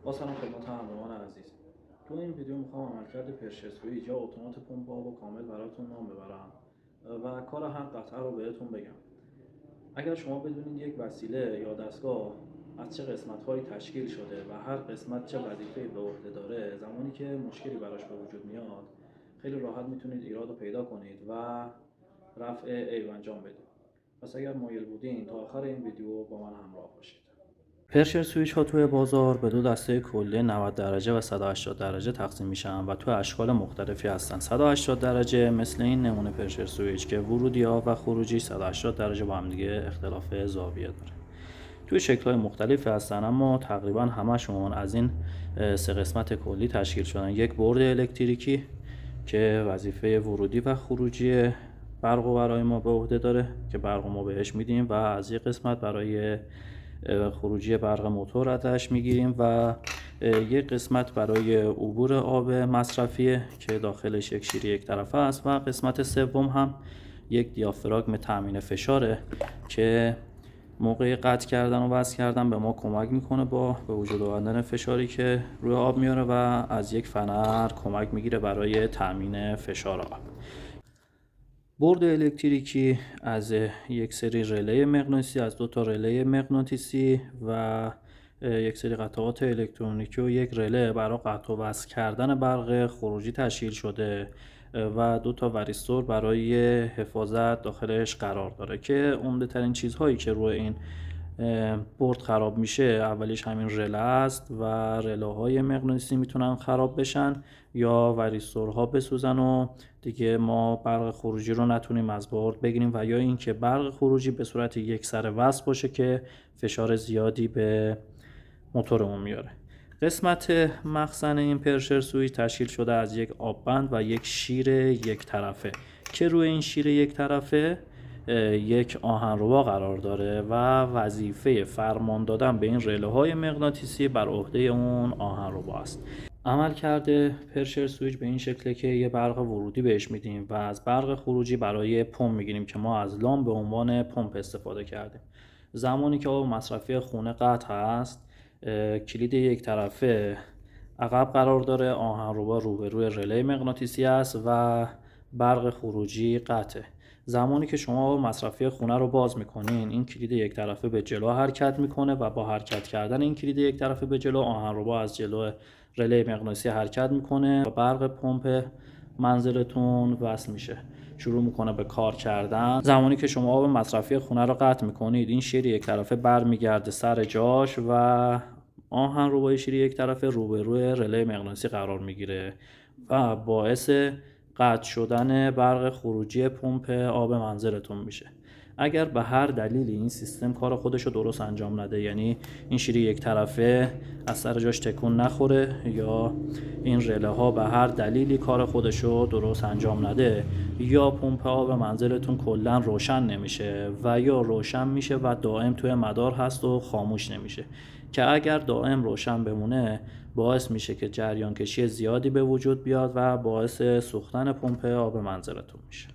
با سلام خدمت همراهان عزیز. تو این ویدیو میخوام عملکرد پرشر سویچ یا اتومات پمپ آب کامل براتون نام ببرم و کار هر قطعه رو بهتون بگم. اگر شما بدونید یک وسیله یا دستگاه از چه قسمت‌هایی تشکیل شده و هر قسمت چه وظیفه‌ای به عهده داره، زمانی که مشکلی براش به وجود میاد خیلی راحت میتونید ایراد رو پیدا کنید و رفع عیب انجام بدید. پس اگر مایل بودین تا آخر این ویدیو با من همراه باشید. پرشر سویچ ها توی بازار به دو دسته کلی 90 درجه و 180 درجه تقسیم میشن و توی اشکال مختلفی هستن. 180 درجه مثل این نمونه پرشر سویچ که ورودی ها و خروجی 180 درجه با هم دیگه اختلاف زاویه داره. توی شکل‌های مختلفی هستن اما تقریبا همشون از این سه قسمت کلی تشکیل شدن. یک برد الکتریکی که وظیفه ورودی و خروجی برق و برای ما به عهده داره که برق ما بهش میدیم و از یک قسمت برای خروجی برق موتور ازش میگیریم و یک قسمت برای عبور آب مصرفیه که داخلش یک شیری یک طرفه است و قسمت سوم هم یک دیافراگم تامین فشاره که موقع قطع کردن و وصل کردن به ما کمک میکنه با به وجود آوردن فشاری که روی آب میاره و از یک فنر کمک میگیره برای تامین فشار آب. برد الکتریکی از یک سری رله مغناطیسی، از دو تا رله مغناطیسی و یک سری قطعات الکترونیکی و یک رله برای قطع و وصل کردن برق خروجی تشکیل شده و دو تا وریستور برای حفاظت داخلش قرار داره که عمده ترین چیزهایی که روی این برد خراب میشه اولیش همین رله است و رله های مغناطیسی میتونن خراب بشن یا وریستورها بسوزن و دیگه ما برق خروجی رو نتونیم از برد بگیریم و یا اینکه برق خروجی به صورت یک سره وصل باشه که فشار زیادی به موتورمون میاره. قسمت مخزن این پرشر سویچ تشکیل شده از یک آببند و یک شیر یک طرفه که روی این شیر یک طرفه یک آهنربا قرار داره و وظیفه فرمان دادن به این رله های مغناطیسی بر عهده اون آهنربا است. عملکرد پرشر سویچ به این شکله که یه برق ورودی بهش میدیم و از برق خروجی برای پمپ میگیریم که ما از لامپ به عنوان پمپ استفاده کردیم. زمانی که آب مصرفی خونه قطع هست، کلید یک طرفه عقب قرار داره، آهنربا روبروی رله مغناطیسی است و برق خروجی قطعه. زمانی که شما آب مصرفی خونه رو باز میکنین، این کلید یک طرفه به جلو حرکت میکنه و با حرکت کردن این کلید یک طرفه به جلو، آهنربا از جلو رله مغناطیسی حرکت میکنه و برق پمپ منزلتون وصل میشه، شروع میکنه به کار کردن. زمانی که شما آب مصرفی خونه رو قطع میکنید، این شیر یک طرفه برمیگرده سر جاش و آهنربای شیر یک طرفه روبروی رله مغناطیسی قرار میگیره و باعث قطع شدن برق خروجی پمپ آب منزلتون میشه. اگر به هر دلیلی این سیستم کار خودش رو درست انجام نده، یعنی این شیری یک طرفه از سر جاش تکون نخوره یا این رله ها به هر دلیلی کار خودش رو درست انجام نده، یا پمپ آب منزلتون کلا روشن نمیشه و یا روشن میشه و دائم توی مدار هست و خاموش نمیشه که اگر دائم روشن بمونه باعث میشه که جریان کشی زیادی به وجود بیاد و باعث سوختن پمپ آب منزلتون میشه.